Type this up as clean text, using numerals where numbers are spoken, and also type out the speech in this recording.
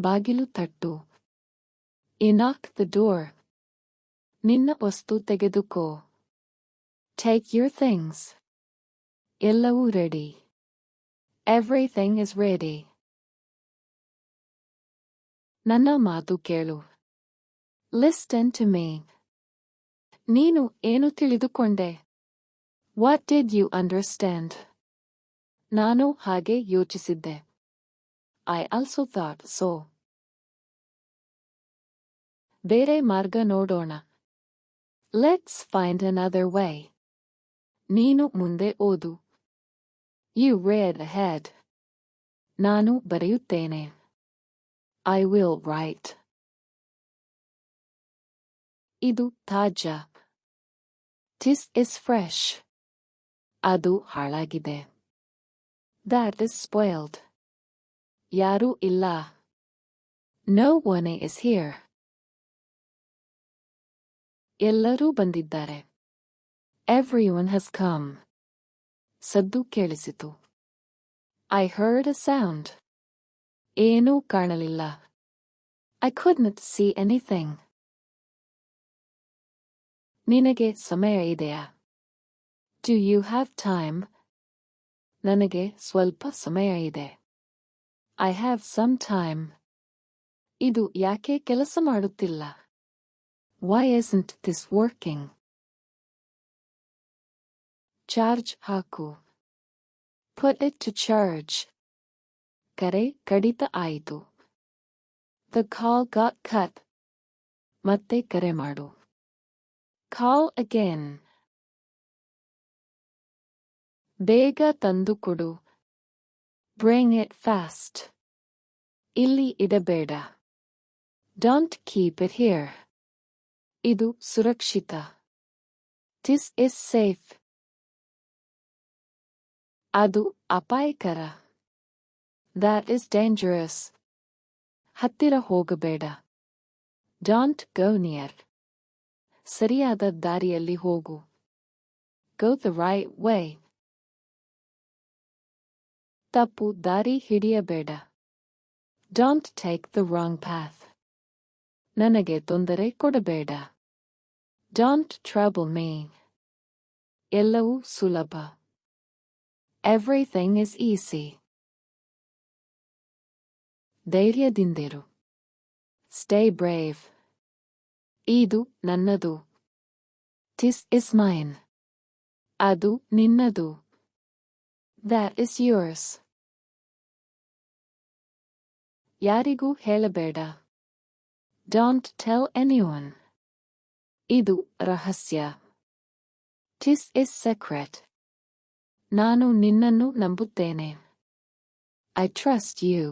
ಬಾಗಿಲು ತಟ್ಟು. Knock the door. ನಿನ್ನ ವಸ್ತು ತೆಗೆದುಕೋ. Take your things. ಎಲ್ಲವೂ ರೆಡಿ. Everything is ready. ನನ್ನ ಮಾತು ಕೇಳು. Listen to me. ನೀನು ಏನು ತಿಳಿದುಕೊಂಡೆ? What did you understand? ನಾನು ಹಾಗೆ ಯೋಚಿಸಿದ್ದೆ. I also thought so. ಬೇರೆ ಮಾರ್ಗ ನೋಡೋಣ. Let's find another way. ನೀನು ಮುಂದೆ ಓದು. You read ahead. ನಾನು ಬರೆಯುತ್ತೇನೆ. I will write. ಇದು ತಾಜಾ. This is fresh. ಅದು ಹಾಳಾಗಿದೆ. That is spoiled. ಯಾರೂ ಇಲ್ಲ. No one is here. ಎಲ್ಲರೂ ಬಂದಿದ್ದಾರೆ. Everyone has come. ಸದ್ದು ಕೇಳಿಸಿತು. I heard a sound. ಏನೂ ಕಾಣಲಿಲ್ಲ. I couldn't see anything. ನಿನಗೆ ಸಮಯ ಇದೆಯಾ? Do you have time? ನನಗೆ ಸ್ವಲ್ಪ ಸಮಯ ಇದೆ. I have some time. ಇದು ಯಾಕೆ ಕೆಲಸ ಮಾಡುತ್ತಿಲ್ಲ? Why isn't this working? Charge ಹಾಕು. Put it to charge. ಕರೆ ಕಡಿತ ಆಯಿತು. The call got cut. ಮತ್ತೆ ಕರೆ ಮಾಡು. Call again. ಬೇಗ ತಂದು ಕೊಡು. Bring it fast. ಇಲ್ಲಿ ಇಡಬೇಡ. Don't keep it here. ಇದು ಸುರಕ್ಷಿತ. This is safe. ಅದು ಅಪಾಯಕರ. That is dangerous. ಹತ್ತಿರ ಹೋಗಬೇಡ. Don't go near. ಸರಿಯಾದ ದಾರಿಯಲ್ಲಿ ಹೋಗು. Go the right way. ತಪ್ಪು ದಾರಿ ಹಿಡಿಯಬೇಡ. Don't take the wrong path. ನನಗೆ ತೊಂದರೆ ಕೊಡಬೇಡ. Don't trouble me. ಎಲ್ಲವೂ ಸುಲಭ. Everything is easy. ಧೈರ್ಯದಿಂದಿರು. Stay brave. ಇದು ನನ್ನದು. This is mine. ಅದು ನಿನ್ನದು. That is yours. ಯಾರಿಗೂ ಹೇಳಬೇಡ. Don't tell anyone. ಇದು ರಹಸ್ಯ. This is secret. ನಾನು ನಿನ್ನನ್ನು ನಂಬುತ್ತೇನೆ. I trust you.